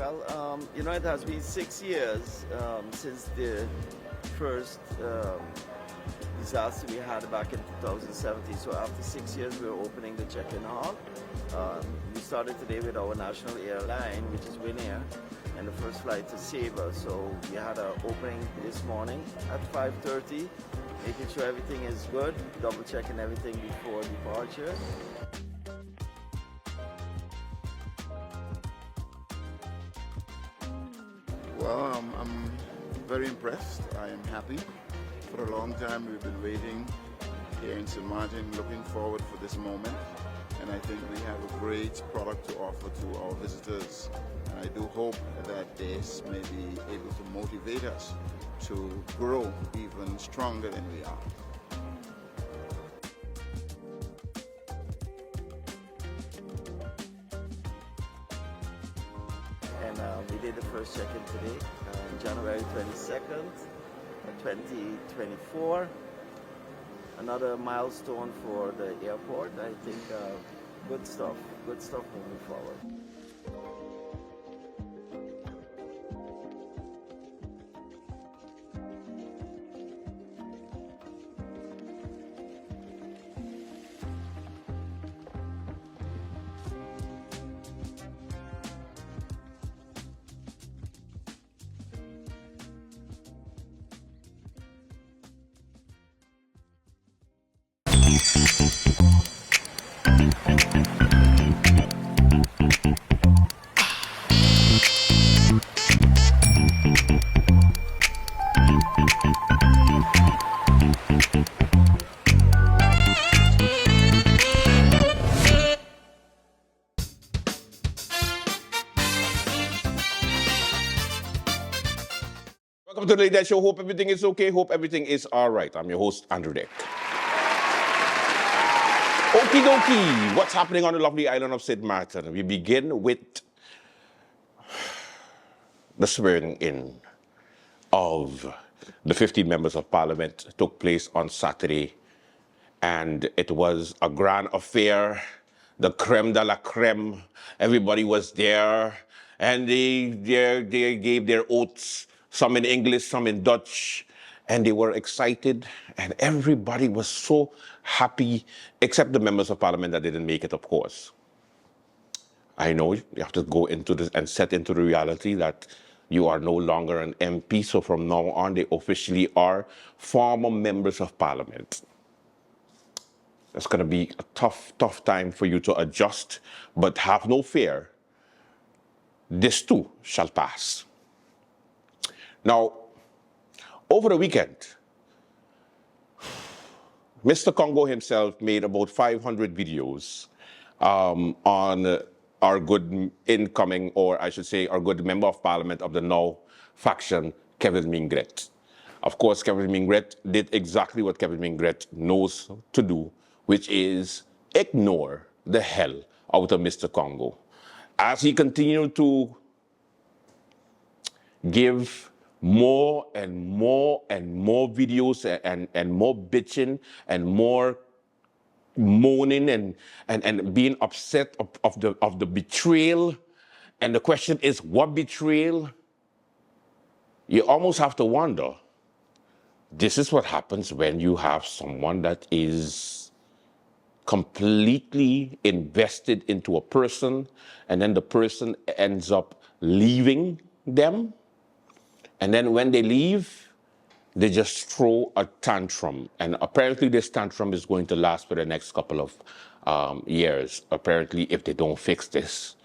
Well, it has been 6 years since the first disaster we had back in 2017. So after 6 years, we're opening the check-in hall. We started today with our national airline, which is Win Air, and the first flight to Sabre. So we had our opening this morning at 5:30, making sure everything is good, double checking everything before departure. Well, I'm very impressed. I am happy. For a long time we've been waiting here in St. Martin, looking forward for this moment. And I think we have a great product to offer to our visitors. And I do hope that this may be able to motivate us to grow even stronger than we are. And we did the first check-in today, January 22nd, 2024. Another milestone for the airport. I think good stuff moving forward. Welcome to the Late Night Show. Hope everything is okay. Hope everything is all right. I'm your host, Andrew Dick. Okie dokie. What's happening on the lovely island of St. Martin? We begin with the swearing in of the 15 members of parliament. It took place on Saturday, and it was a grand affair. The creme de la creme. Everybody was there, and they gave their oaths. Some in English, some in Dutch, and they were excited, and everybody was so happy, except the members of parliament that didn't make it, of course. I know you have to go into this and set into the reality that you are no longer an MP, so from now on, they officially are former members of parliament. It's going to be a tough time for you to adjust, but have no fear. This too shall pass. Now, over the weekend, Mr. Congo himself made about 500 videos on our good incoming, or I should say, our good member of parliament of the Now faction, Kevin Mingret. Of course, Kevin Mingret did exactly what Kevin Mingret knows to do, which is ignore the hell out of Mr. Congo. As he continued to give more and more videos and more bitching and more moaning and being upset of the betrayal. And the question is, what betrayal? You almost have to wonder. This is what happens when you have someone that is completely invested into a person, and then the person ends up leaving them. And then when they leave, they just throw a tantrum. And apparently this tantrum is going to last for the next couple of years, apparently, if they don't fix this.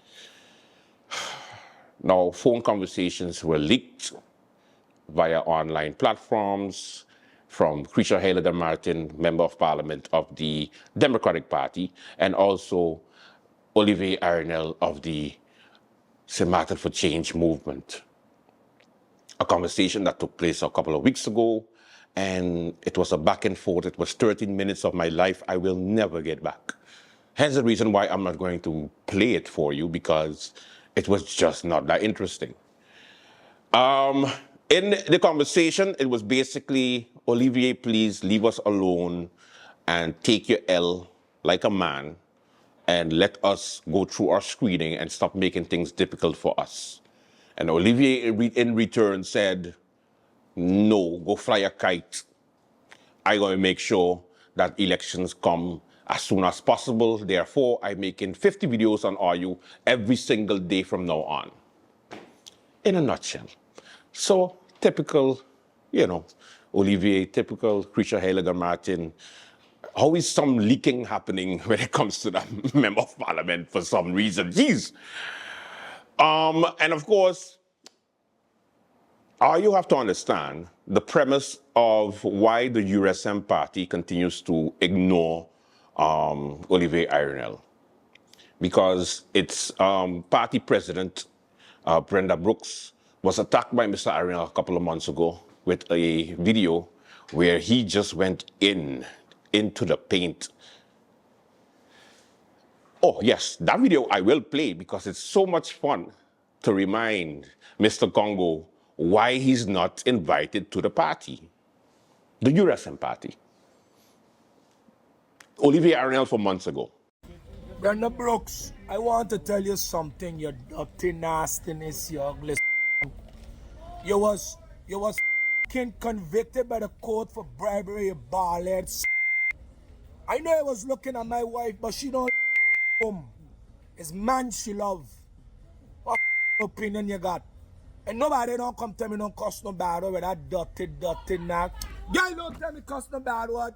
Now, phone conversations were leaked via online platforms from Krisha Haley de Martin, Member of Parliament of the Democratic Party, and also Olivier Arnel of the St. Martin for Change movement. A conversation that took place a couple of weeks ago, and it was a back and forth. It was 13 minutes of my life I will never get back. Hence the reason why I'm not going to play it for you, because it was just not that interesting. In the conversation, it was basically, Olivier, please leave us alone and take your L like a man and let us go through our screening and stop making things difficult for us. And Olivier in return said, no, go fly a kite. I'm going to make sure that elections come as soon as possible. Therefore, I'm making 50 videos on RU every single day from now on. In a nutshell. So, typical, Olivier, typical Creature Heiliger Martin. Always some leaking happening when it comes to the member of parliament for some reason. Jeez. And of course, you have to understand the premise of why the USM party continues to ignore Olivier Ironell. Because its party president, Brenda Brooks, was attacked by Mr. Ironell a couple of months ago with a video where he just went into the paint. Oh, yes, that video I will play because it's so much fun to remind Mr. Congo why he's not invited to the party, the USM party. Olivier Ironell for months ago. Brenda Brooks, I want to tell you something, you dirty nastiness, you ugly. You was convicted by the court for bribery, you bald-head. I know I was looking at my wife, but she don't home. It's man she love. What opinion you got? And nobody don't come tell me don't cuss no bad word with that dirty knock. Girl don't tell me cuss no bad word.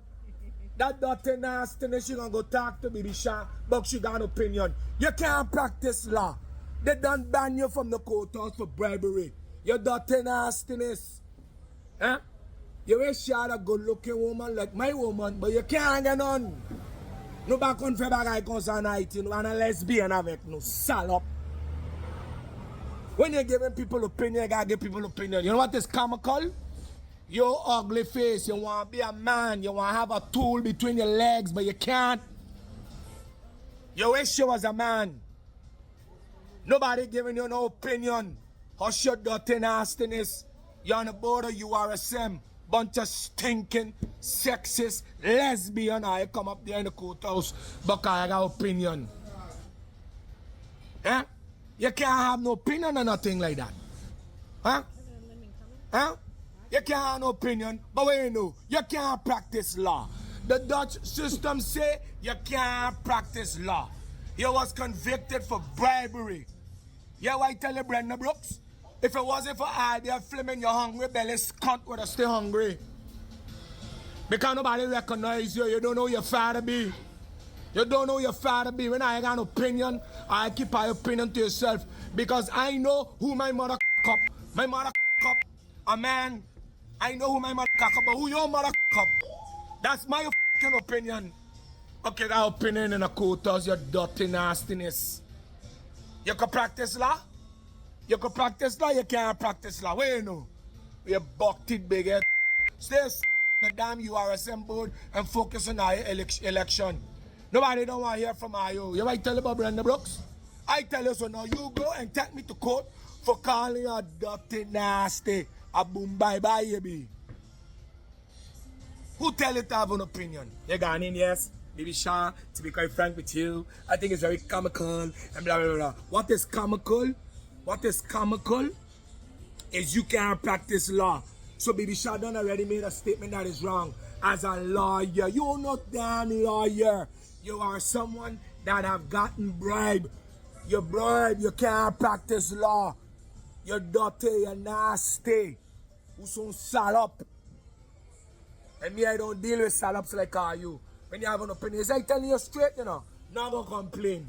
That dirty nastiness, she gonna go talk to Baby Sha, but she got an opinion. You can't practice law. They done ban you from the courthouse for bribery. You dirty nastiness. Huh? You wish you had a good looking woman like my woman, but you can't get none. No back on February concern night, you know, and a lesbian avec no salop. When you're giving people opinion, you gotta give people opinion. You know what is comical? Your ugly face, you want to be a man, you want to have a tool between your legs, but you can't. You wish you was a man. Nobody giving you no opinion. Hush your dirty nastiness. You're on the board of URSM. Bunch of stinking, sexist, lesbian. I come up there in the courthouse, but I got opinion. Huh? You can't have no opinion or nothing like that. Huh? Huh? You can't have no opinion, but what you know? You can't practice law. The Dutch system say you can't practice law. You was convicted for bribery. Yeah, why tell you, Brenda Brooks? If it wasn't for idea flaming your hungry belly, cunt would have stay hungry. Because nobody recognize you, you don't know your father be. You don't know your father be. When I got an opinion, I keep my opinion to yourself. Because I know who my mother up. My mother up a man. I know who my mother up, but who your mother up. That's my fucking opinion. Okay, that opinion in a courthouse, your dirty nastiness. You can practice law? You can practice law, you can't practice law. What you know? You bucked big head. Stay the damn URSM board and focus on our election. Nobody don't want to hear from you. You might tell about Brenda Brooks? I tell you so now. You go and take me to court for calling you dirty nasty. A boom bye bye, baby. Who tell you to have an opinion? You gone in, yes? Baby Sha, to be quite frank with you, I think it's very comical and blah blah blah. What is comical? What is comical is you can't practice law. So Baby Sha done already made a statement that is wrong. As a lawyer, you're not damn lawyer. You are someone that have gotten bribe. You bribe, you can't practice law. You're dirty, you're nasty. Who's so salop? And me, I don't deal with salops like you. When you have an opinion, it's like telling you straight, you know. Not gonna complain.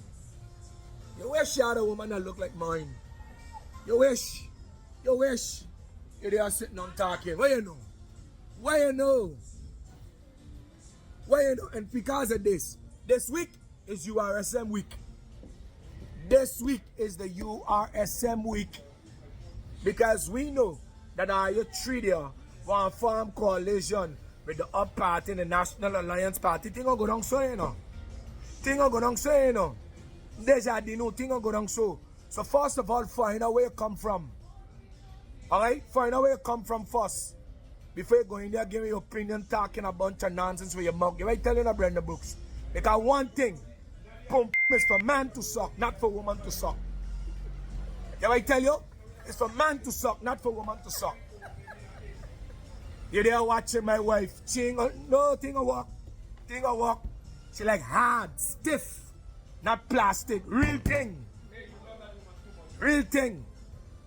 You wish you had a woman that look like mine. You wish. You wish. You're there sitting on talking. What you know? What you know? What you know? And because of this week is URSM week. This week is the URSM week. Because we know that you three there want to form coalition with the up party and the National Alliance Party. Thing will go down so, you know. Thing will go down so, you know. Deja dino, thing will go down so. So first of all, find out where you come from. Alright? Find out where you come from first. Before you go in there, give me your opinion, talking a bunch of nonsense with your mouth. You might tell you the Brenda Brooks. Because one thing, pump is for man to suck, not for woman to suck. You might tell you? It's for man to suck, not for woman to suck. You're there watching my wife. She ain't got no thing of work. Thing of work. She like hard, stiff, not plastic. Real thing. Real thing.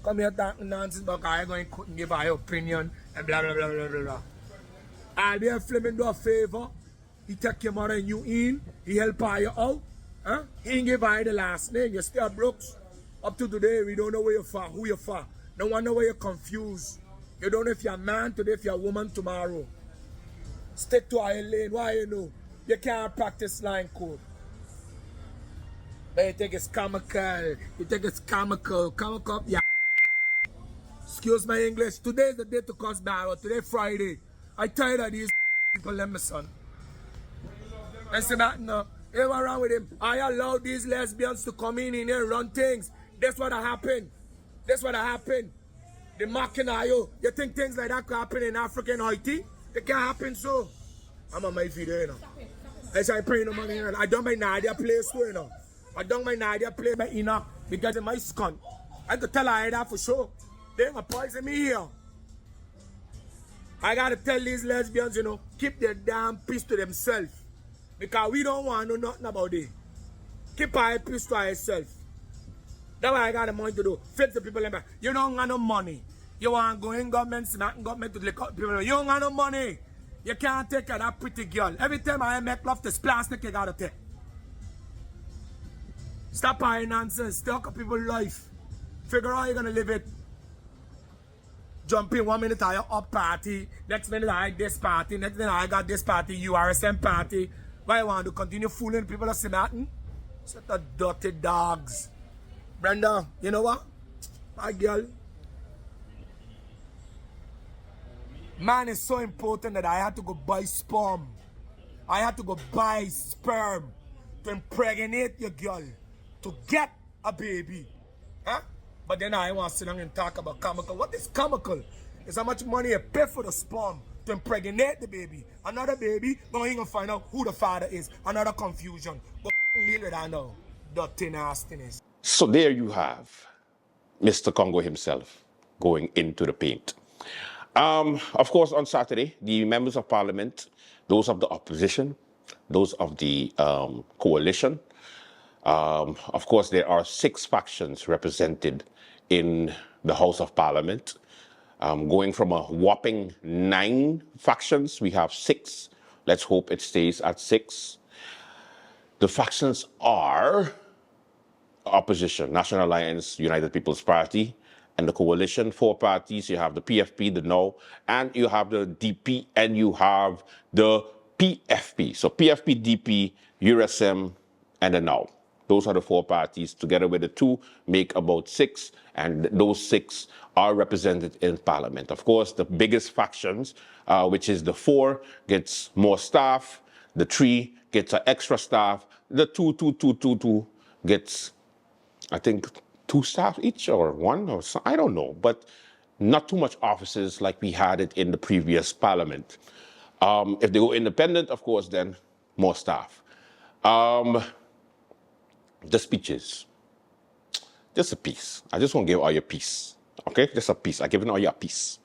Come here talking nonsense about I going couldn't give her opinion and blah blah blah blah blah blah. I'll be a Fleming do a favor. He take your mother and you in. He help her you out. Huh? He ain't give her the last name. You're still Brooks. Up to today, we don't know where you're for, who you're for. No one know where you're confused. You don't know if you're a man today, if you're a woman tomorrow. Stick to our lane. Why you know? You can't practice line code. But you think it's comical. You think it's comical. Comical, yeah. Excuse my English. Today is the day to cause battle. Today Friday. I tired of these people, let me son. I say that no. Ain't what wrong with him. I allow these lesbians to come in here and run things. That's what happened. That's what happened. The mocking are you. You think things like that could happen in Africa and Haiti? They can't happen so. I'm on my video, you know. I say I pray no money here. I don't mind Nadia place too, you know. I don't mind Nadia play by Enoch because of my scunt. I could tell her that for sure. They ain't gonna poison me here. I gotta tell these lesbians, you know, keep their damn peace to themselves. Because we don't want to know nothing about it. Keep our peace to ourselves. That's what I got the money to do. Fix the people in back. You don't got no money. You want to go in government, smart government to lick up people. You don't got no money. You can't take care of that pretty girl. Every time I make love, this plastic you gotta take. Stop buying nonsense. Talk of people's life. Figure out how you're gonna live it. Jump in 1 minute I up party. Next minute I this party. Next minute I got this party. URSM party. Why you want to continue fooling people at Martin? Such a dirty dogs. Brenda, you know what? My girl. Man is so important that I had to go buy sperm. I had to go buy sperm to impregnate your girl. To get a baby. Huh? But then I want to sit down and talk about comical. What is comical? It's how much money you pay for the sperm to impregnate the baby. Another baby, going to find out who the father is. Another confusion. But deal with that now. Dirty nastiness. So there you have Mr. Congo himself going into the paint. Of course, on Saturday, the members of parliament, those of the opposition, those of the coalition, of course, there are 6 factions represented in the House of Parliament. Going from a whopping 9 factions, we have 6. Let's hope it stays at 6. The factions are opposition, National Alliance, United People's Party, and the coalition, 4 parties. You have the PFP, the NOW, and you have the DP, and you have the PFP. So PFP, DP, URSM, and the NOW. Those are the 4 parties. Together with the 2 make about 6, and those 6 are represented in Parliament. Of course, the biggest factions, which is the 4, gets more staff. The 3 gets an extra staff. The 2 gets, I think, 2 staff each or 1 or so, I don't know, but not too much offices like we had it in the previous Parliament. If they go independent, of course, then more staff. The speeches, just a piece. I just want to give all you a piece, okay? Just a piece. I given all you a piece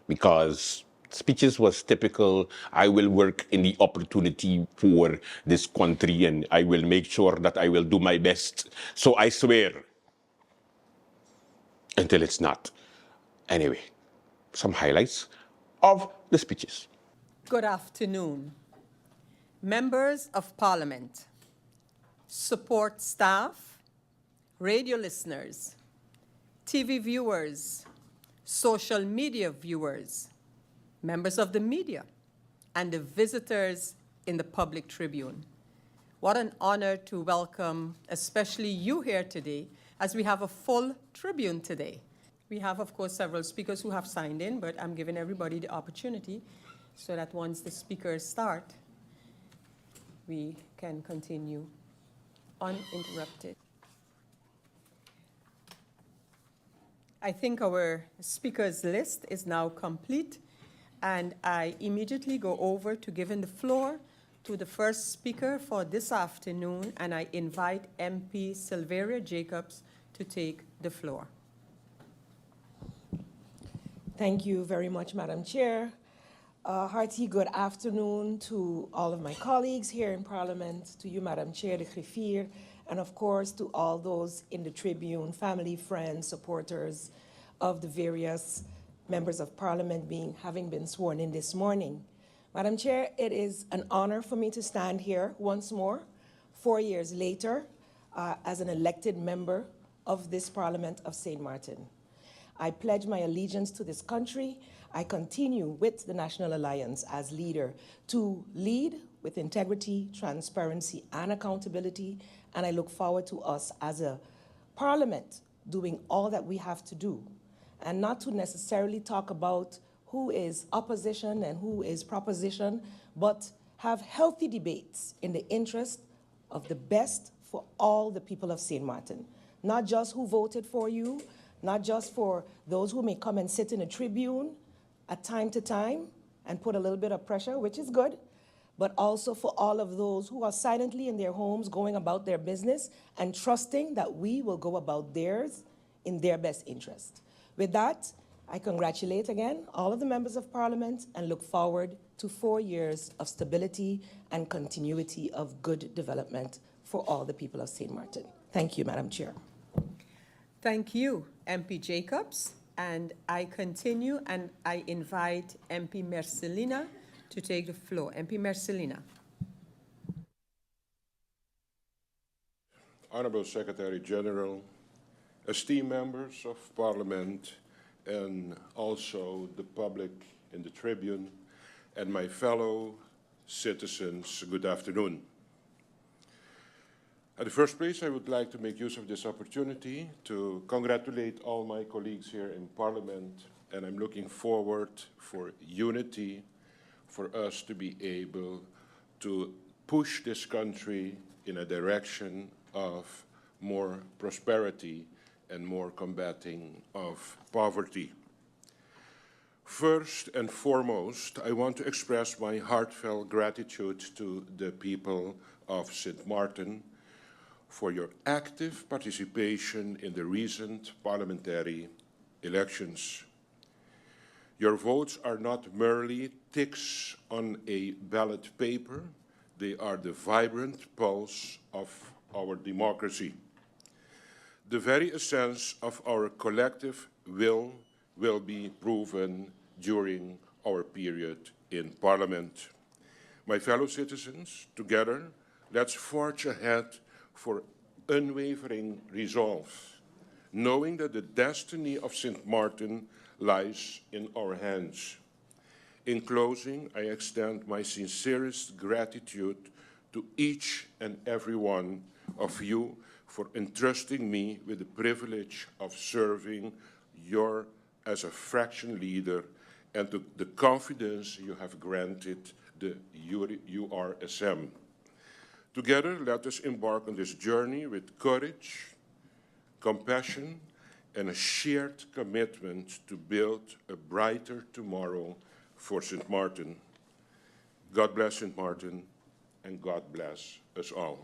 because speeches was typical. I will work in the opportunity for this country and I will make sure that I will do my best. So I swear, until it's not. Anyway, some highlights of the speeches. Good afternoon. Members of Parliament, support staff, radio listeners, TV viewers, social media viewers, members of the media, and the visitors in the public tribune. What an honor to welcome especially you here today as we have a full tribune today. We have, of course, several speakers who have signed in, but I'm giving everybody the opportunity so that once the speakers start, we can continue uninterrupted. I think our speakers list is now complete, and I immediately go over to giving the floor to the first speaker for this afternoon, and I invite MP Silveria Jacobs to take the floor. Thank you very much, Madam Chair. Hearty good afternoon to all of my colleagues here in Parliament, to you, Madam Chair, the Griffier, and of course to all those in the Tribune, family, friends, supporters of the various members of Parliament having been sworn in this morning. Madam Chair, it is an honor for me to stand here once more, 4 years later, as an elected member of this Parliament of St. Martin. I pledge my allegiance to this country. I continue with the National Alliance as leader to lead with integrity, transparency, and accountability, and I look forward to us as a Parliament doing all that we have to do, and not to necessarily talk about who is opposition and who is proposition, but have healthy debates in the interest of the best for all the people of St. Martin, not just who voted for you, not just for those who may come and sit in a tribune at time to time and put a little bit of pressure, which is good, but also for all of those who are silently in their homes going about their business and trusting that we will go about theirs in their best interest. With that, I congratulate again all of the members of Parliament and look forward to 4 years of stability and continuity of good development for all the people of St. Martin. Thank you, Madam Chair. Thank you, MP Jacobs. And I continue and I invite MP Mercelina to take the floor. MP Mercelina. Honorable Secretary General, esteemed members of Parliament, and also the public in the Tribune, and my fellow citizens, good afternoon. In the first place, I would like to make use of this opportunity to congratulate all my colleagues here in Parliament, and I'm looking forward for unity, for us to be able to push this country in a direction of more prosperity and more combating of poverty. First and foremost, I want to express my heartfelt gratitude to the people of St. Martin for your active participation in the recent parliamentary elections. Your votes are not merely ticks on a ballot paper, they are the vibrant pulse of our democracy. The very essence of our collective will be proven during our period in Parliament. My fellow citizens, together, let's forge ahead for unwavering resolve, knowing that the destiny of St. Martin lies in our hands. In closing, I extend my sincerest gratitude to each and every one of you for entrusting me with the privilege of serving as a fraction leader and to the confidence you have granted the URSM. Together, let us embark on this journey with courage, compassion, and a shared commitment to build a brighter tomorrow for St. Martin. God bless St. Martin, and God bless us all.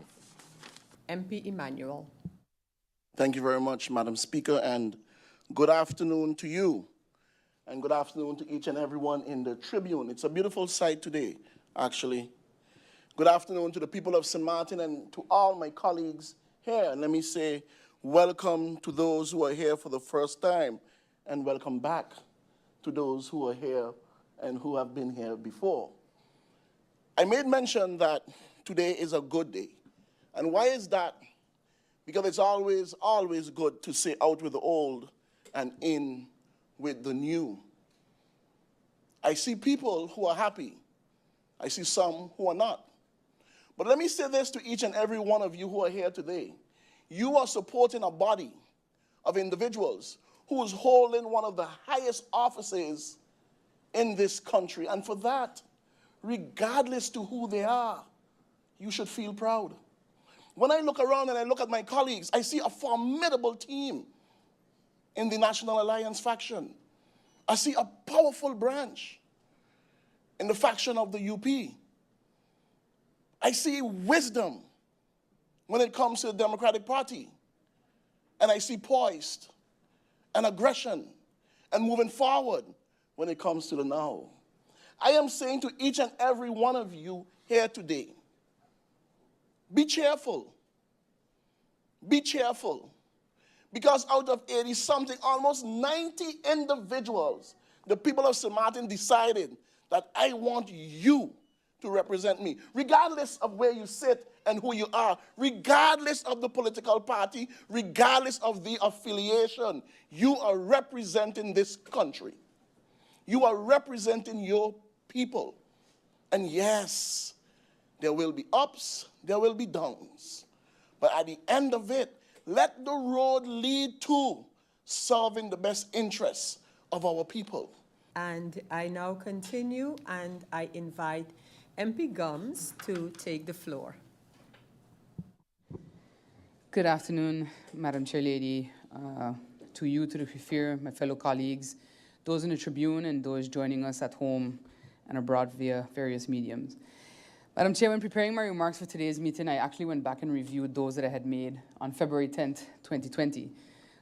MP Emmanuel. Thank you very much, Madam Speaker, and good afternoon to you, and good afternoon to each and everyone in the Tribune. It's a beautiful sight today, actually. Good afternoon to the people of St. Martin and to all my colleagues here. And let me say welcome to those who are here for the first time, and welcome back to those who are here and who have been here before. I made mention that today is a good day. And why is that? Because it's always good to say out with the old and in with the new. I see people who are happy. I see some who are not. But let me say this to each and every one of you who are here today. You are supporting a body of individuals who is holding one of the highest offices in this country. And for that, regardless to who they are, you should feel proud. When I look around and I look at my colleagues, I see a formidable team in the National Alliance faction. I see a powerful branch in the faction of the UP. I see wisdom when it comes to the Democratic Party. And I see poised and aggression and moving forward when it comes to the now. I am saying to each and every one of you here today, be cheerful. Be cheerful. Because out of 80-something, almost 90 individuals, the people of St. Martin decided that I want you to represent me, regardless of where you sit and who you are, regardless of the political party, regardless of the affiliation. You are representing this country. You are representing your people. And yes, there will be ups, there will be downs. But at the end of it, let the road lead to serving the best interests of our people. And I now continue and I invite MP Gums to take the floor. Good afternoon, Madam Chairlady, to you, to the Fifir, my fellow colleagues, those in the Tribune and those joining us at home and abroad via various mediums. Madam Chair, when preparing my remarks for today's meeting, I actually went back and reviewed those that I had made on February 10th, 2020,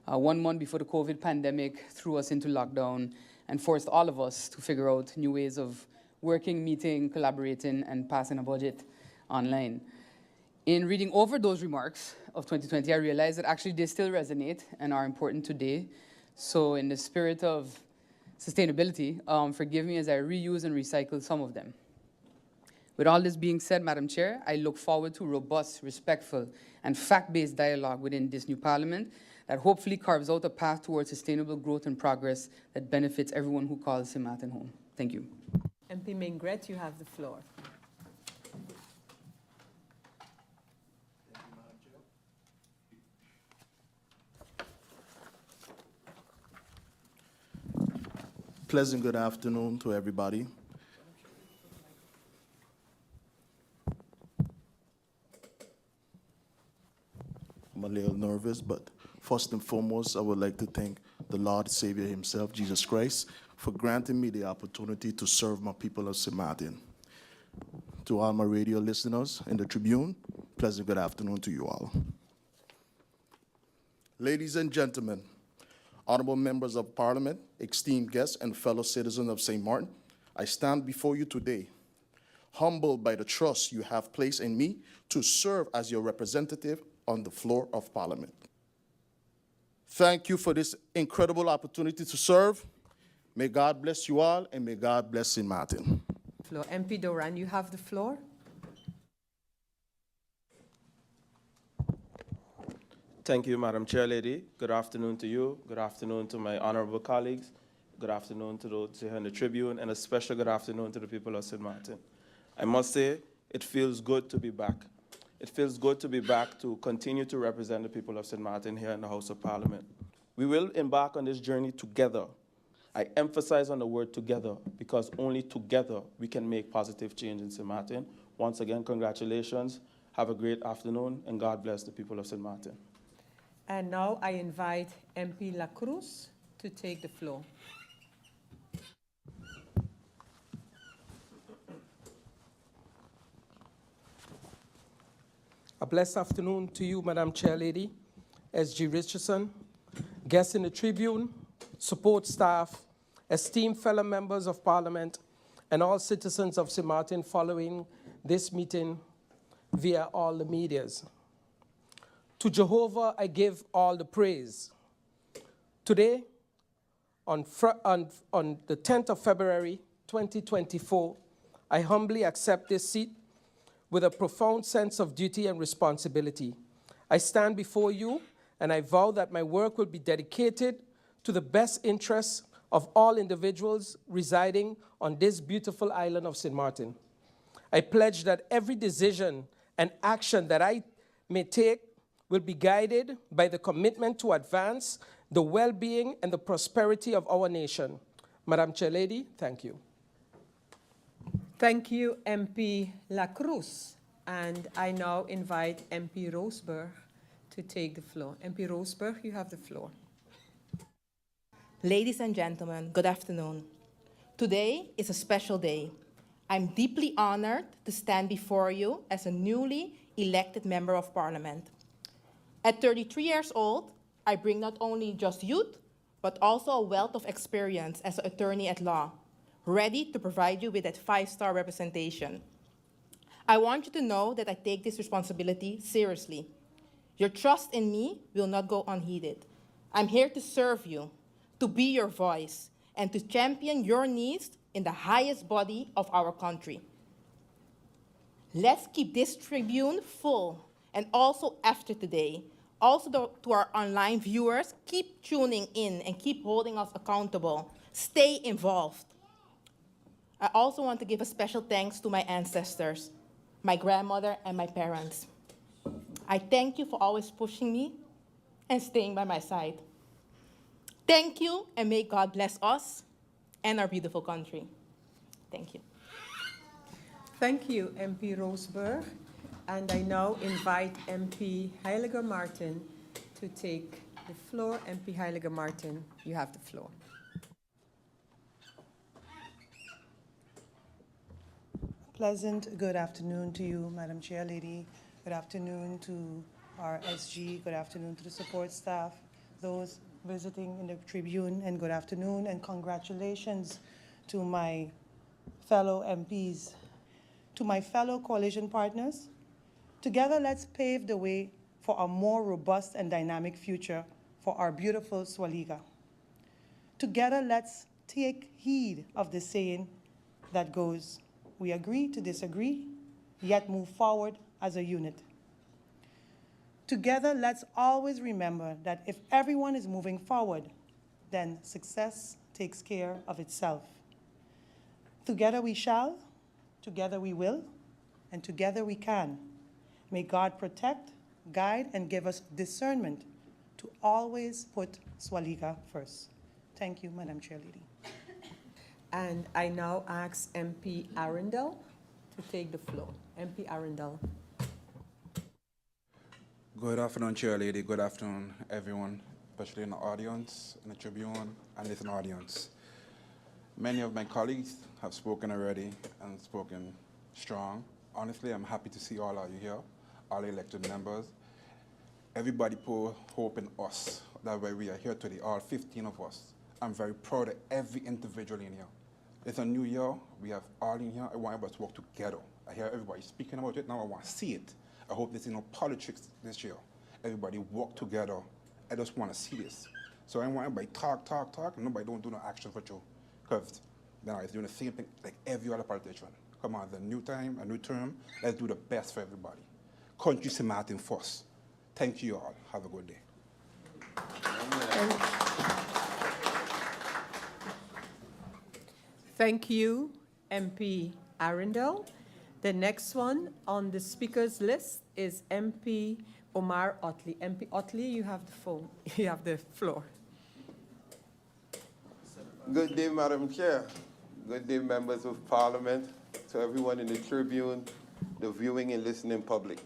1 month before the COVID pandemic threw us into lockdown and forced all of us to figure out new ways of working, meeting, collaborating, and passing a budget online. In reading over those remarks of 2020, I realized that actually they still resonate and are important today. So in the spirit of sustainability, forgive me as I reuse and recycle some of them. With all this being said, Madam Chair, I look forward to robust, respectful, and fact-based dialogue within this new Parliament that hopefully carves out a path towards sustainable growth and progress that benefits everyone who calls St. Martin home. Thank you. MP Mingret, you have the floor. Pleasant good afternoon to everybody. I'm a little nervous, but first and foremost, I would like to thank the Lord Savior himself, Jesus Christ, for granting me the opportunity to serve my people of St. Martin. To all my radio listeners in the Tribune, pleasant good afternoon to you all. Ladies and gentlemen, honorable members of Parliament, esteemed guests, and fellow citizens of St. Martin, I stand before you today, humbled by the trust you have placed in me to serve as your representative on the floor of Parliament. Thank you for this incredible opportunity to serve. May God bless you all, and may God bless St. Martin. Floor. MP Doran, you have the floor. Thank you, Madam Chairlady. Good afternoon to you. Good afternoon to my honorable colleagues. Good afternoon to those here in the Tribune, and a special good afternoon to the people of St. Martin. I must say, it feels good to be back. It feels good to be back to continue to represent the people of St. Martin here in the House of Parliament. We will embark on this journey together. I emphasize on the word together because only together we can make positive change in St. Martin. Once again, congratulations. Have a great afternoon, and God bless the people of St. Martin. And now I invite MP La Cruz to take the floor. A blessed afternoon to you, Madam Chairlady, S.G. Richardson, guests in the Tribune, support staff, esteemed fellow members of Parliament, and all citizens of St. Martin following this meeting via all the medias. To Jehovah I give all the praise. Today, on the 10th of February, 2024, I humbly accept this seat with a profound sense of duty and responsibility. I stand before you and I vow that my work will be dedicated to the best interests of all individuals residing on this beautiful island of St. Martin. I pledge that every decision and action that I may take will be guided by the commitment to advance the well-being and the prosperity of our nation. Madam Chairlady, thank you. Thank you, MP La Cruz. And I now invite MP Roseberg to take the floor. MP Roseberg, you have the floor. Ladies and gentlemen, good afternoon. Today is a special day. I'm deeply honored to stand before you as a newly elected member of Parliament. At 33 years old, I bring not only just youth, but also a wealth of experience as an attorney at law, ready to provide you with that 5-star representation. I want you to know that I take this responsibility seriously. Your trust in me will not go unheeded. I'm here to serve you, to be your voice, and to champion your needs in the highest body of our country. Let's keep this tribune full, and also after today, also to our online viewers, keep tuning in and keep holding us accountable. Stay involved. I also want to give a special thanks to my ancestors, my grandmother and my parents. I thank you for always pushing me and staying by my side. Thank you, and may God bless us and our beautiful country. Thank you. Thank you, MP Roseberg. And I now invite MP Heiliger Martin to take the floor. MP Heiliger Martin, you have the floor. Pleasant good afternoon to you, Madam Chair Lady. Good afternoon to our SG. Good afternoon to the support staff, those visiting in the Tribune, and good afternoon and congratulations to my fellow MPs. To my fellow coalition partners, together let's pave the way for a more robust and dynamic future for our beautiful Swaliga. Together let's take heed of the saying that goes, we agree to disagree, yet move forward as a unit. Together, let's always remember that if everyone is moving forward, then success takes care of itself. Together we shall, together we will, and together we can. May God protect, guide, and give us discernment to always put Swaliga first. Thank you, Madam Chair Lady. And I now ask MP Arundel to take the floor. MP Arundel. Good afternoon, Chair Lady. Good afternoon, everyone, especially in the audience, in the Tribune, and listening audience. Many of my colleagues have spoken already and spoken strong. Honestly, I'm happy to see all of you here, all elected members. Everybody put hope in us. That's why we are here today, all 15 of us. I'm very proud of every individual in here. It's a new year. We have all in here. I want us to work together. I hear everybody speaking about it. Now I want to see it. I hope there's no politics this year. Everybody work together. I just want to see this. So I want everybody talk, and nobody don't do no action for you. Because now it's doing the same thing like every other politician. Come on, it's a new time, a new term. Let's do the best for everybody. Country St. Martin first. Thank you all. Have a good day. Thank you, MP Arundel. The next one on the speakers list is MP Omar Otley. MP Otley, you have the phone. You have the floor. Good day, Madam Chair. Good day, members of Parliament, to everyone in the Tribune, the viewing and listening public.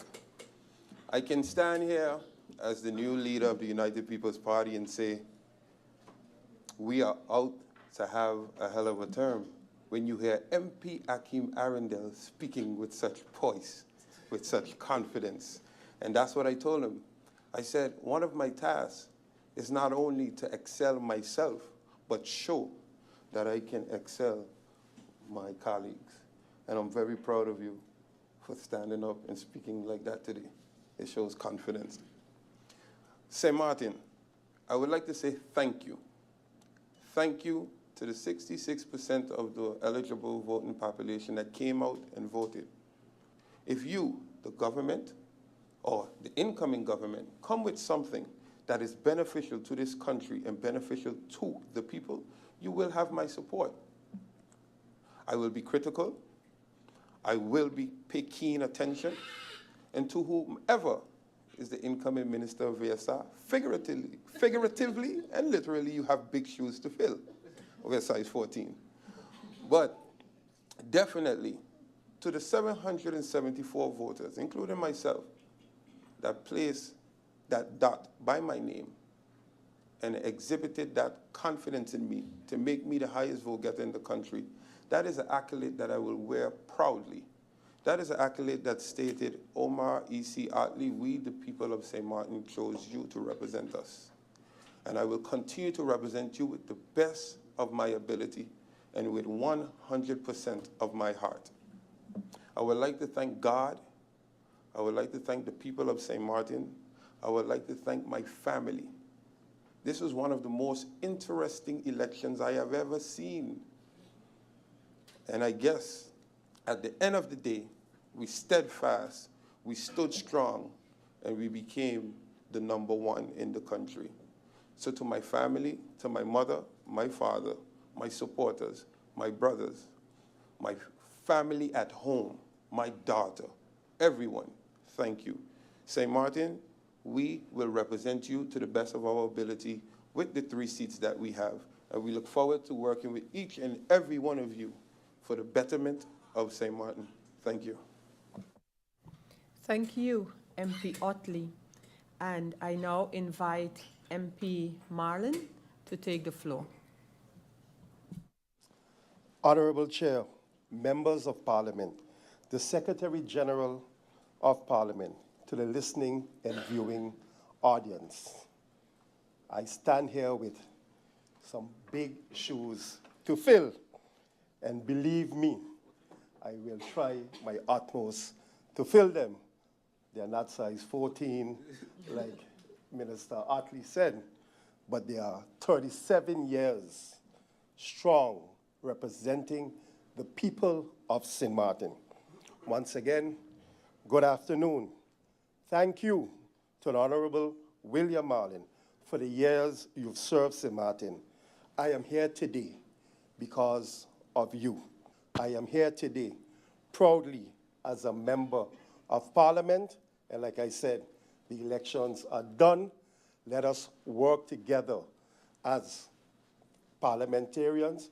I can stand here as the new leader of the United People's Party and say, we are out to have a hell of a term. When you hear MP Akim Arundel speaking with such poise, with such confidence. And that's what I told him. I said, one of my tasks is not only to excel myself, but show that I can excel my colleagues. And I'm very proud of you for standing up and speaking like that today. It shows confidence. St. Martin, I would like to say thank you. Thank you to the 66% of the eligible voting population that came out and voted. If you, the government, or the incoming government, come with something that is beneficial to this country and beneficial to the people, you will have my support. I will be critical. I will pay keen attention. And to whomever is the incoming Minister of VSR, figuratively and literally, you have big shoes to fill. We're size 14. But definitely, to the 774 voters, including myself, that placed that dot by my name and exhibited that confidence in me to make me the highest vote getter in the country, that is an accolade that I will wear proudly. That is an accolade that stated, Omar E.C. Otley, we, the people of St. Martin, chose you to represent us. and I will continue to represent you with the best of my ability and with 100% of my heart. I would like to thank God. I would like to thank the people of St. Martin. I would like to thank my family. This was one of the most interesting elections I have ever seen. And I guess at the end of the day, we steadfast, we stood strong, and we became the #1 in the country. So to my family, to my mother, my father, my supporters, my brothers, my family at home, my daughter, everyone, thank you. St. Martin, we will represent you to the best of our ability with the 3 seats that we have. And we look forward to working with each and every one of you for the betterment of St. Martin. Thank you. Thank you, MP Otley. And I now invite MP Marlin to take the floor. Honorable Chair, members of Parliament, the Secretary General of Parliament, to the listening and viewing audience. I stand here with some big shoes to fill, and believe me, I will try my utmost to fill them. They're not size 14, like Minister Otley said, but they are 37 years strong, representing the people of St. Martin. Once again, good afternoon. Thank you to the Honorable William Marlin for the years you've served St. Martin. I am here today because of you. I am here today proudly as a member of Parliament, and like I said, the elections are done. Let us work together as parliamentarians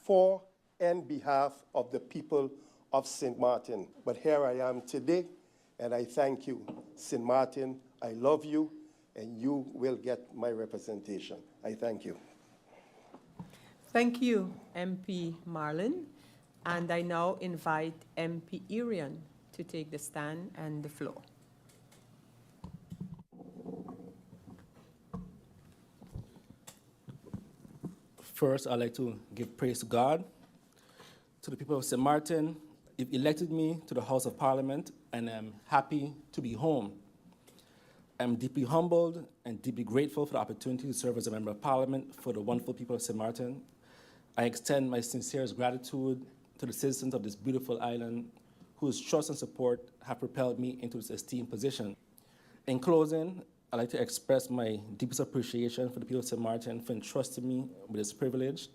for and behalf of the people of St. Martin. But here I am today, and I thank you. St. Martin, I love you, and you will get my representation. I thank you. Thank you, MP Marlin. And I now invite MP Irian to take the stand and the floor. First, I'd like to give praise to God, to the people of St. Martin. You've elected me to the House of Parliament, and I'm happy to be home. I'm deeply humbled and deeply grateful for the opportunity to serve as a member of Parliament for the wonderful people of St. Martin. I extend my sincerest gratitude to the citizens of this beautiful island whose trust and support have propelled me into this esteemed position. In closing, I'd like to express my deepest appreciation for the people of St. Martin for entrusting me with this privilege.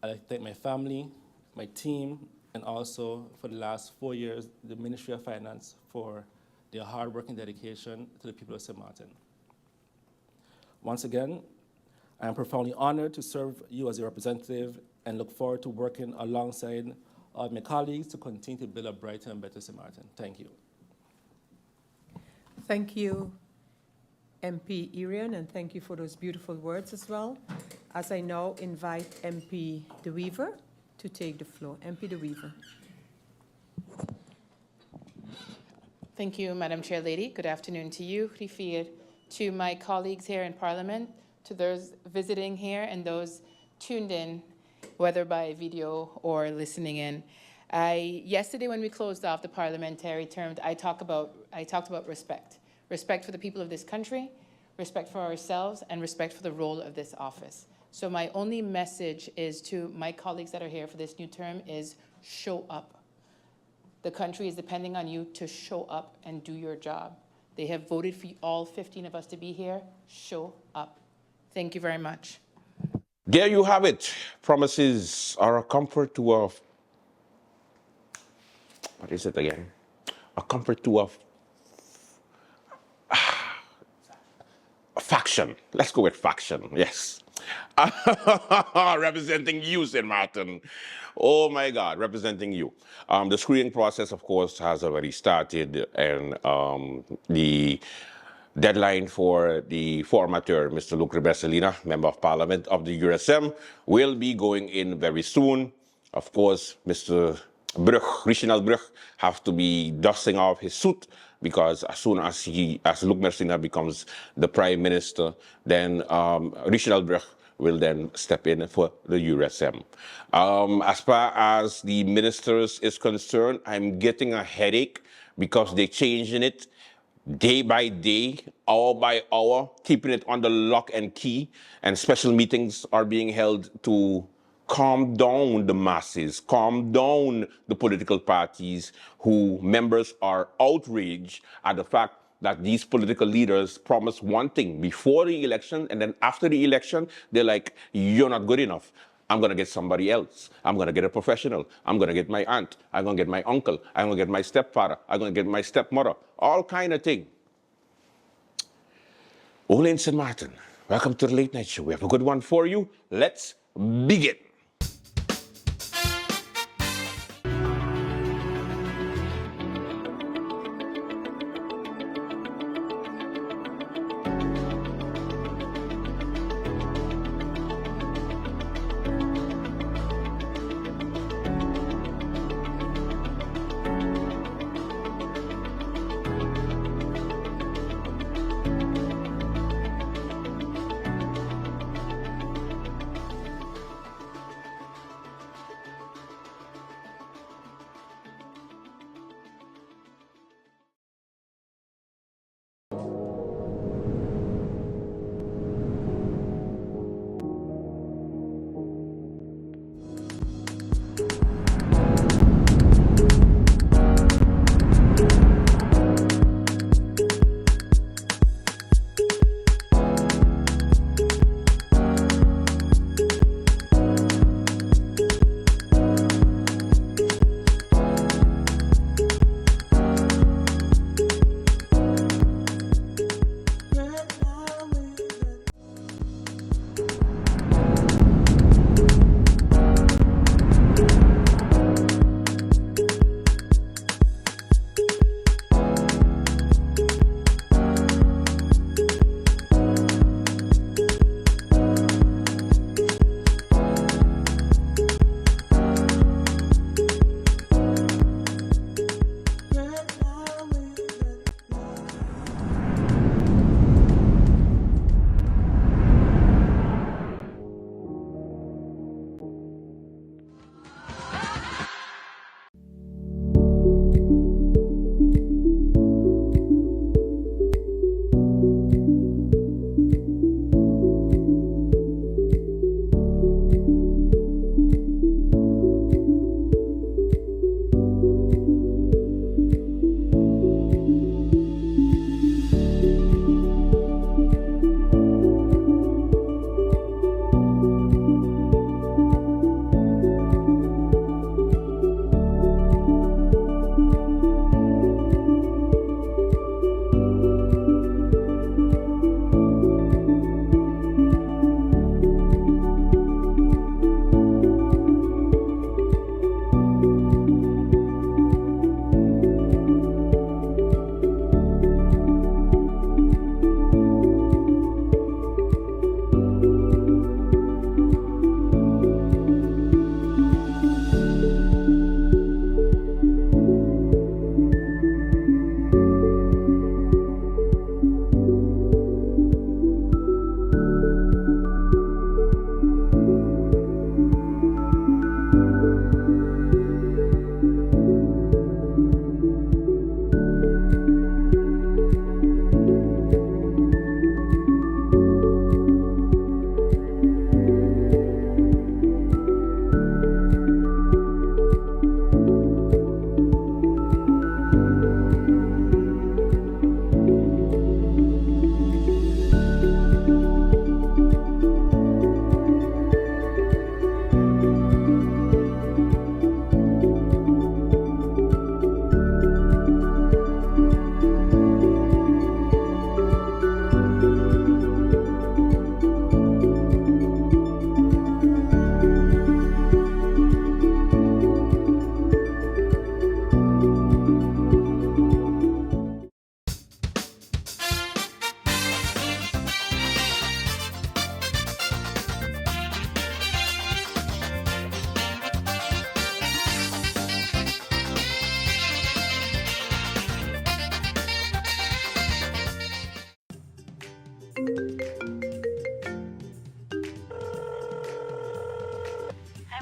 I'd like to thank my family, my team, and also for the last 4 years, the Ministry of Finance for their hard work and dedication to the people of St. Martin. Once again, I am profoundly honored to serve you as a representative and look forward to working alongside all my colleagues to continue to build a brighter and better St. Martin. Thank you. Thank you, MP Irian, and thank you for those beautiful words as well. As I now invite MP De Wever to take the floor. MP De Wever. Thank you, Madam Chair Lady. Good afternoon to you, Griffier, to my colleagues here in Parliament, to those visiting here and those tuned in, whether by video or listening in. Yesterday when we closed off the parliamentary term, I talked about respect. Respect for the people of this country, respect for ourselves, and respect for the role of this office. So my only message is to my colleagues that are here for this new term is show up. The country is depending on you to show up and do your job. They have voted for all 15 of us to be here. Show up. Thank you very much. There you have it. Promises are a comfort to a... What is it again? A comfort to a faction. Let's go with faction, yes. Representing you, St. Martin. Oh my God, representing you. The screening process, of course, has already started, and the deadline for the formateur, Mr. Luc Rebesselina, Member of Parliament of the USM, will be going in very soon. Of course, Mr. Brugge, Reginald Brugge, have to be dusting off his suit because as soon as Luc Messina becomes the Prime Minister, then Richard Albrecht will then step in for the USM. As far as the ministers is concerned, I'm getting a headache because they're changing it day by day, hour by hour, keeping it under lock and key, and special meetings are being held to calm down the masses, calm down the political parties who members are outraged at the fact that these political leaders promise one thing before the election, and then after the election, they're like, you're not good enough. I'm going to get somebody else. I'm going to get a professional. I'm going to get my aunt. I'm going to get my uncle. I'm going to get my stepfather. I'm going to get my stepmother. All kind of thing. Ole in St. Martin, welcome to the Late Night Show. We have a good one for you. Let's begin.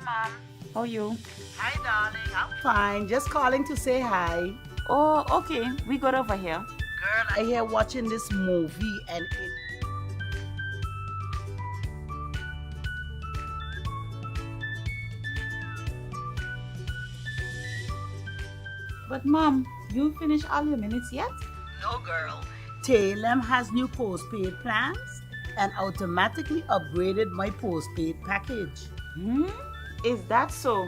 Mom. How are you? Hi, darling. I'm fine. Just calling to say hi. Oh, okay. We got over here. Girl, I hear watching this movie and it. But Mom, you finished all your minutes yet? No, girl. Talem has new postpaid plans and automatically upgraded my postpaid package. Is that so?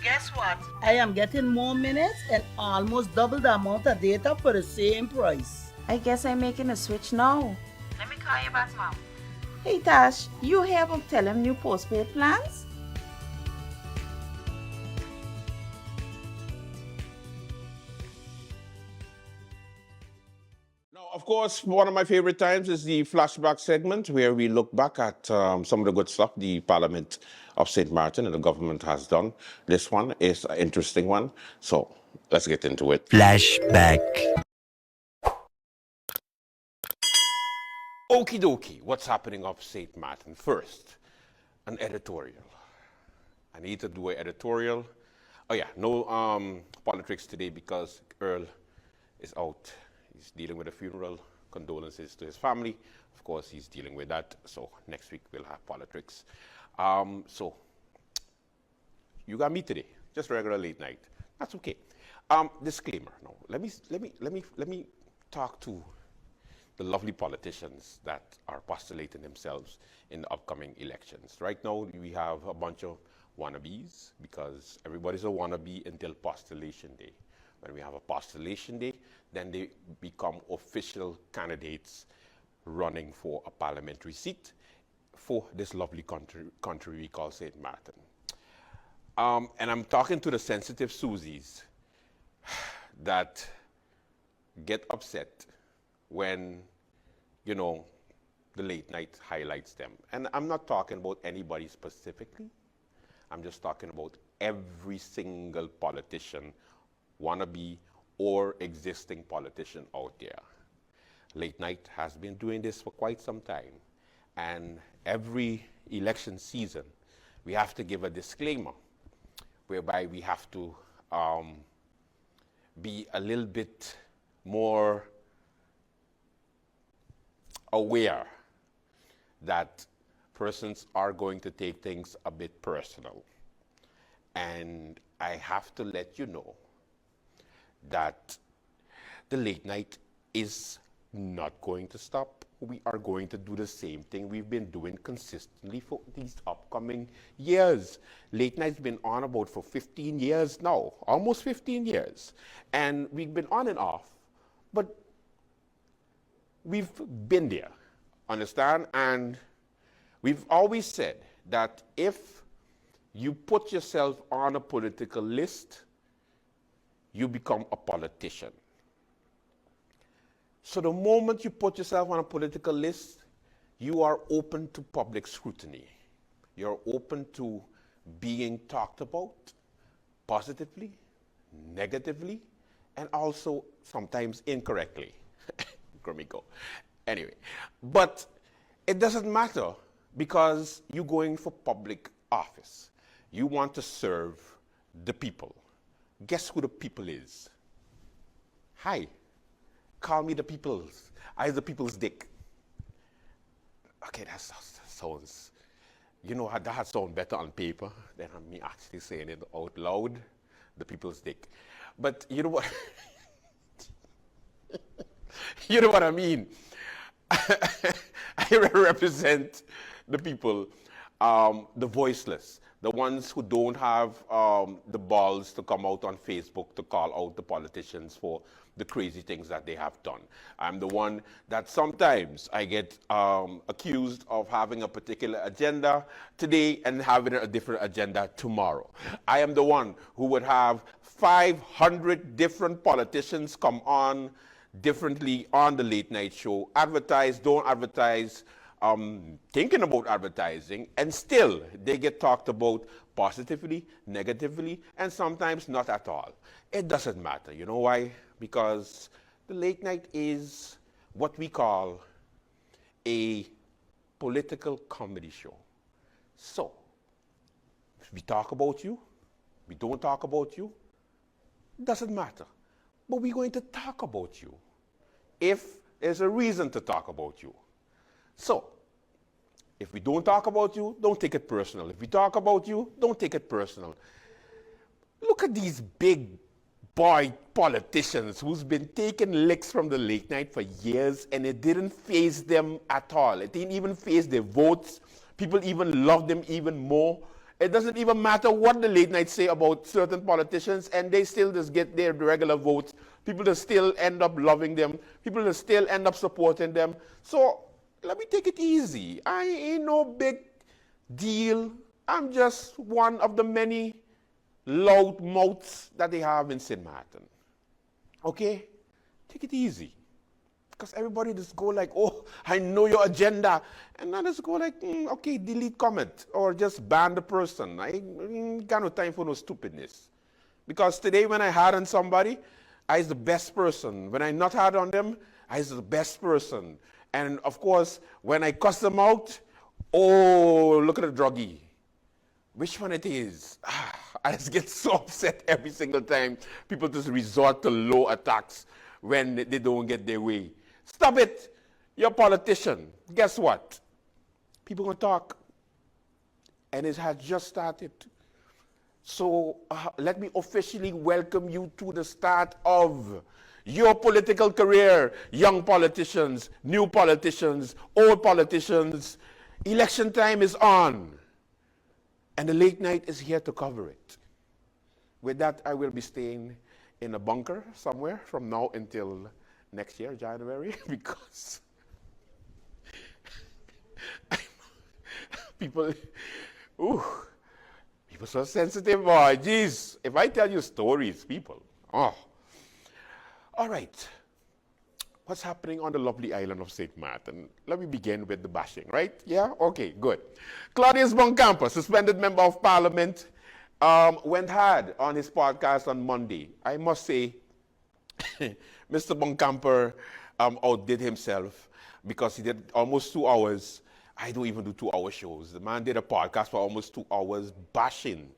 Guess what? I am getting more minutes and almost double the amount of data for the same price. I guess I'm making a switch now. Let me call you back, Mom. Hey Tash, you hear about Telem new postpaid plans? Of course, one of my favorite times is the flashback segment where we look back at some of the good stuff the Parliament of St. Martin and the government has done. This one is an interesting one, so let's get into it. Flashback. Okie dokie, what's happening of St. Martin? First, an editorial. I need to do an editorial. Oh yeah, no politics today because Earl is out. He's dealing with a funeral, condolences to his family. Of course, he's dealing with that. So next week we'll have politics. So you got me today, just regular late night. That's okay. Disclaimer. No, let me talk to the lovely politicians that are postulating themselves in the upcoming elections. Right now, we have a bunch of wannabes because everybody's a wannabe until postulation day. When we have a postulation day, then they become official candidates running for a parliamentary seat for this lovely country we call St. Martin. And I'm talking to the sensitive Susies that get upset when, you know, the late night highlights them. And I'm not talking about anybody specifically. I'm just talking about every single politician, wannabe or existing politician out there. Late night has been doing this for quite some time. And every election season, we have to give a disclaimer whereby we have to be a little bit more aware that persons are going to take things a bit personal. And I have to let you know that the late night is not going to stop. We are going to do the same thing we've been doing consistently for these upcoming years. Late night's been on about for 15 years now, almost 15 years. And we've been on and off, but we've been there, understand? And we've always said that if you put yourself on a political list, you become a politician. So the moment you put yourself on a political list, you are open to public scrutiny. You're open to being talked about positively, negatively, and also sometimes incorrectly. Grumiko. Anyway, but it doesn't matter because you're going for public office. You want to serve the people. Guess who the people is? Hi. Call me the people's. I the people's dick. Okay, that sounds, you know, that sounds better on paper than me actually saying it out loud. The people's dick. But you know what? You know what I mean? I represent the people, the voiceless, the ones who don't have the balls to come out on Facebook to call out the politicians for the crazy things that they have done. I'm the one that sometimes I get accused of having a particular agenda today and having a different agenda tomorrow. I am the one who would have 500 different politicians come on differently on the late night show, advertise, don't advertise, thinking about advertising, and still they get talked about positively, negatively, and sometimes not at all. It doesn't matter. You know why? Because the late night is what we call a political comedy show. So, If we talk about you, we don't talk about you, doesn't matter. But we're going to talk about you if there's a reason to talk about you. So, if we don't talk about you, don't take it personal. If we talk about you, don't take it personal. Look at these big boy politicians who's been taking licks from the late night for years, and it didn't faze them at all. It didn't even faze their votes. People even love them even more. It doesn't even matter what the late night say about certain politicians, and they still just get their regular votes. People just still end up loving them. People just still end up supporting them. So let me take it easy. I ain't no big deal. I'm just one of the many loud mouths that they have in St. Martin. Okay? Take it easy. Because everybody just go like, oh, I know your agenda. And I just go like, okay, delete comment. Or just ban the person. I ain't got no time for no stupidness. Because today when I hard on somebody, I is the best person. When I not hard on them, I is the best person. And of course, when I cuss them out, oh, look at the druggie. Which one it is? I just get so upset every single time people just resort to low attacks when they don't get their way. Stop it. You're a politician. Guess what? People gonna talk. And it has just started. So let me officially welcome you to the start of your political career, young politicians, new politicians, old politicians. Election time is on. And the late night is here to cover it. With that, I will be staying in a bunker somewhere from now until next year, January, because people so sensitive, boy. Jeez, if I tell you stories, people, oh. All right. What's happening on the lovely island of St. Martin? Let me begin with the bashing, right? Yeah? Okay, good. Claudius Boncamper, suspended member of parliament, went hard on his podcast on Monday. I must say, Mr. Boncamper outdid himself because he did almost 2 hours. I don't even do 2-hour shows. The man did a podcast for almost 2 hours bashing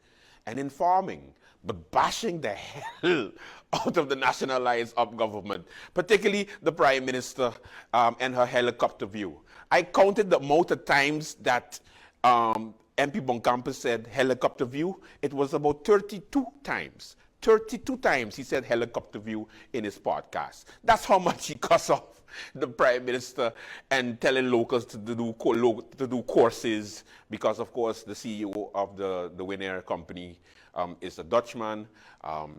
and informing, but bashing the hell out of the National Alliance of Government, particularly the Prime Minister and her helicopter view. I counted the amount of times that MP Boncamper said helicopter view. It was about 32 times. 32 times he said helicopter view in his podcast. That's how much he cussed off the Prime Minister and telling locals to do courses because, of course, the CEO of the Winair company is a Dutchman,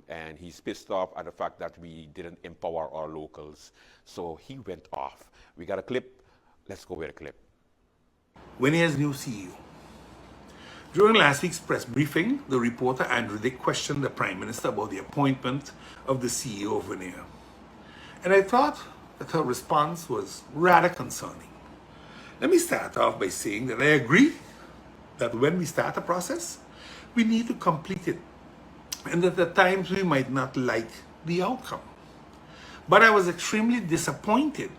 and he's pissed off at the fact that we didn't empower our locals. So he went off. We got a clip. Let's go with a clip. Winair's new CEO. During last week's press briefing, the reporter Andrew Dick questioned the Prime Minister about the appointment of the CEO of Winair. And I thought that her response was rather concerning. Let me start off by saying that I agree that when we start a process, we need to complete it, and that at times we might not like the outcome. But I was extremely disappointed,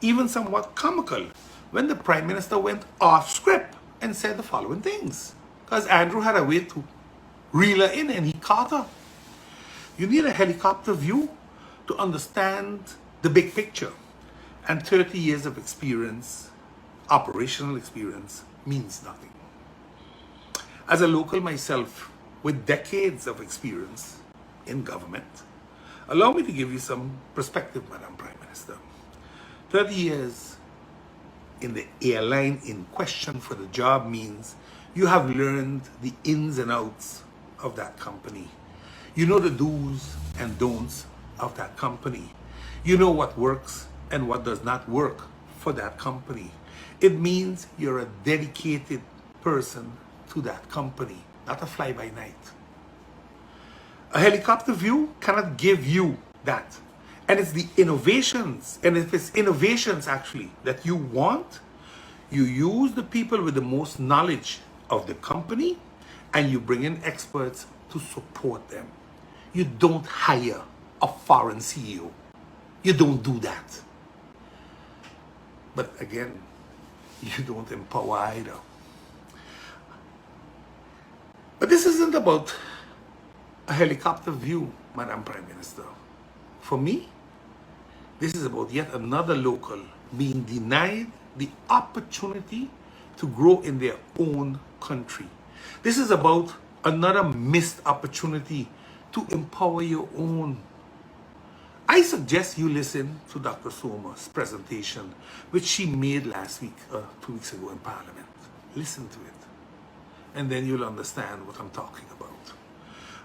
even somewhat comical, when the Prime Minister went off script and said the following things, because Andrew had a way to reel her in and he caught her. You need a helicopter view to understand the big picture, and 30 years of experience, operational experience, means nothing. As a local myself with decades of experience in government, allow me to give you some perspective, Madam Prime Minister. 30 years in the airline in question for the job means you have learned the ins and outs of that company. You know the do's and don'ts of that company. You know what works and what does not work for that company. It means you're a dedicated person to that company, not a fly-by-night. A helicopter view cannot give you that. And it's the innovations, and if it's innovations actually that you want, you use the people with the most knowledge of the company and you bring in experts to support them. You don't hire a foreign CEO. You don't do that. But again, you don't empower either. But this isn't about a helicopter view, Madam Prime Minister. For me, this is about yet another local being denied the opportunity to grow in their own country. This is about another missed opportunity to empower your own. I suggest you listen to Dr. Soma's presentation, which she made last week, 2 weeks ago in Parliament. Listen to it, and then you'll understand what I'm talking about.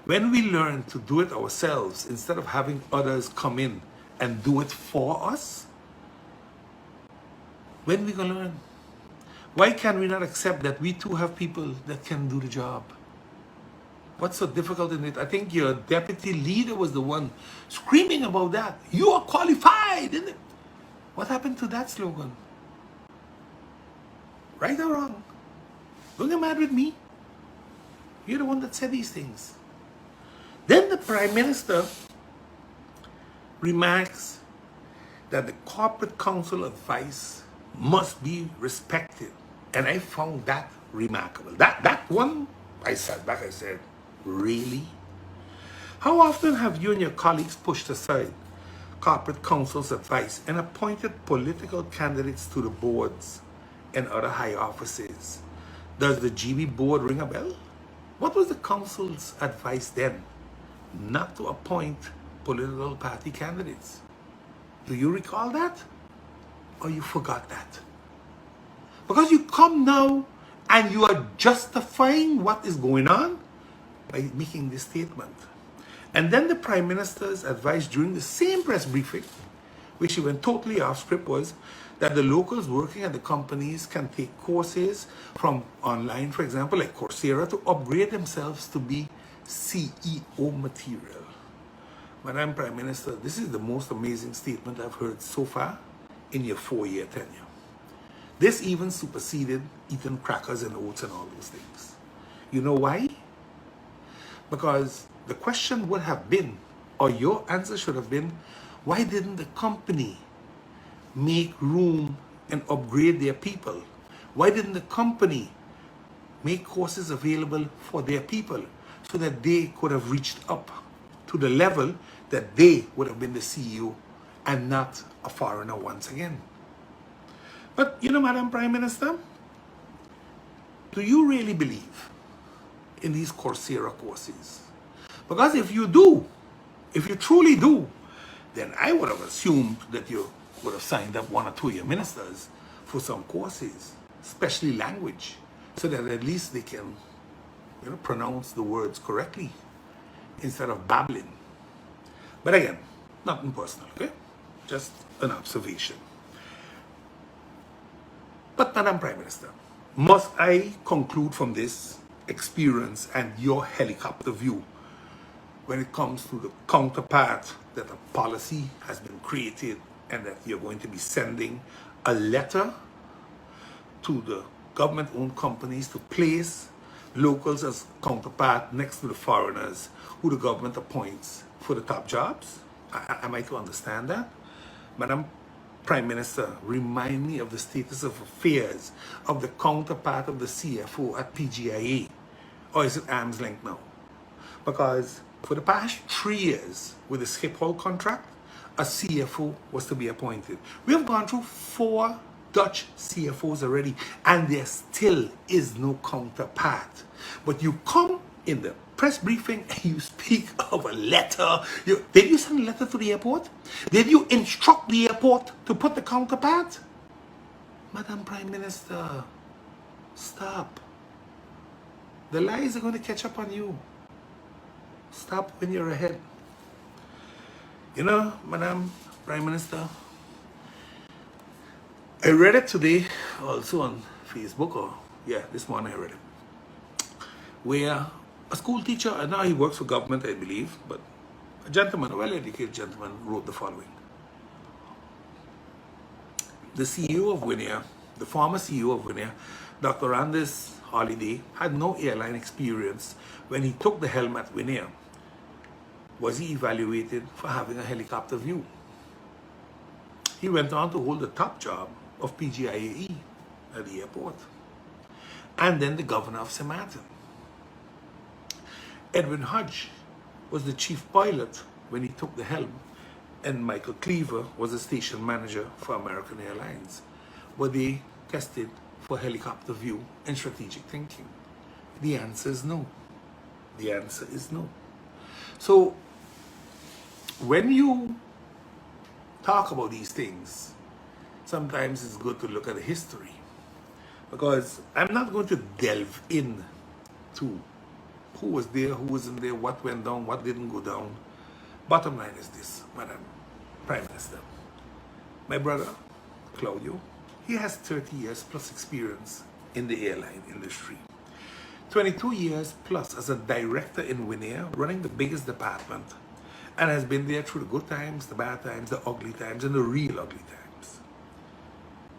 When we learn to do it ourselves, instead of having others come in and do it for us, when we gonna learn? Why can we not accept that we too have people that can do the job? What's so difficult in it? I think your deputy leader was the one screaming about that. You are qualified, isn't it? What happened to that slogan? Right or wrong? Don't get mad with me. You're the one that said these things. Then the Prime Minister remarks that the Corporate Council advice must be respected. And I found that remarkable. That one, I sat back, I said, really? How often have you and your colleagues pushed aside Corporate Council's advice and appointed political candidates to the boards and other high offices? Does the GB board ring a bell? What was the council's advice then? Not to appoint political party candidates. Do you recall that? Or you forgot that? Because you come now and you are justifying what is going on by making this statement. And then the Prime Minister's advice during the same press briefing, which he went totally off script, was that the locals working at the companies can take courses from online, for example, like Coursera, to upgrade themselves to be CEO material. Madam Prime Minister, this is the most amazing statement I've heard so far in your 4-year tenure. This even superseded eating crackers and oats and all those things. You know why? Because the question would have been, or your answer should have been, why didn't the company make room and upgrade their people? Why didn't the company make courses available for their people so that they could have reached up to the level that they would have been the CEO and not a foreigner once again? But you know, Madam Prime Minister, do you really believe in these Coursera courses? Because if you do, if you truly do, then I would have assumed that you would have signed up 1 or 2 of your ministers for some courses, especially language, so that at least they can, pronounce the words correctly instead of babbling. But again, nothing personal, okay? Just an observation. But Madam Prime Minister, must I conclude from this experience and your helicopter view when it comes to the counterpart that a policy has been created and that you're going to be sending a letter to the government-owned companies to place locals as counterpart next to the foreigners who the government appoints for the top jobs? Am I to understand that? Madam Prime Minister, remind me of the status of affairs of the counterpart of the CFO at PGIA. Or is it arm's length now? Because for the past 3 years with the Schiphol contract, a CFO was to be appointed. We have gone through 4 Dutch CFOs already, and there still is no counterpart. But you come in the press briefing and you speak of a letter. Did you send a letter to the airport? Did you instruct the airport to put the counterpart? Madam Prime Minister, stop. The lies are going to catch up on you. Stop when you're ahead. You know, Madam Prime Minister, I read it today also on Facebook, this morning I read it, where a school teacher, and now he works for government, I believe, but a gentleman, a well-educated gentleman, wrote the following. The CEO of Winair, the former CEO of Winair, Dr. Randis Holiday, had no airline experience when he took the helm at Winair. Was he evaluated for having a helicopter view? He went on to hold the top job of PGIAE at the airport, and then the governor of St. Martin. Edwin Hodge was the chief pilot when he took the helm, and Michael Cleaver was the station manager for American Airlines. But they tested for helicopter view and strategic thinking. The answer is no. The answer is no. So when you talk about these things, sometimes it's good to look at the history, because I'm not going to delve in to who was there, who wasn't there, what went down, what didn't go down. Bottom line is this, Madam Prime Minister. My brother, Claudio, he has 30 years plus experience in the airline industry. 22 years plus as a director in Winair, running the biggest department, and has been there through the good times, the bad times, the ugly times, and the real ugly times.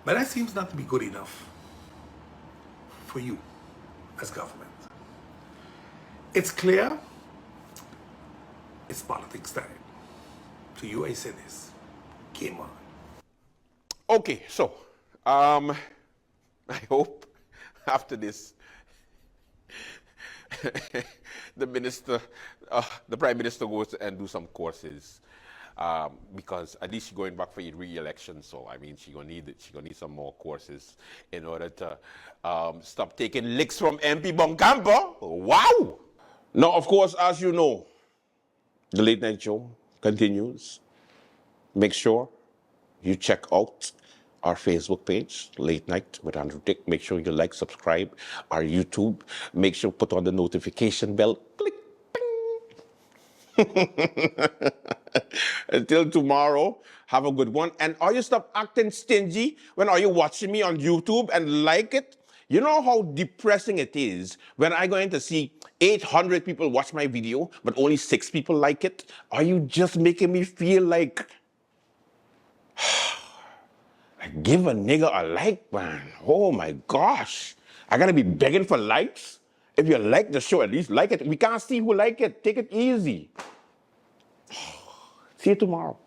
But that seems not to be good enough for you as government. It's clear it's politics time. To you, I say this. Game on. Okay, so I hope after this the prime minister goes and do some courses, because at least she's going back for a re-election. So I mean, she's gonna need some more courses in order to stop taking licks from MP Boncampo. Wow! Now, of course, as you know, the late night show continues. Make sure you check out our Facebook page, Late Night with Andrew Dick. Make sure you like, subscribe. Our YouTube. Make sure you put on the notification bell. Click, ping. Until tomorrow, have a good one. And are you stop acting stingy when are you watching me on YouTube and like it? You know how depressing it is when I'm going to see 800 people watch my video, but only 6 people like it? Are you just making me feel like give a nigga a like, man? Oh my gosh. I gotta be begging for likes? If you like the show, at least like it. We can't see who like it. Take it easy. See you tomorrow.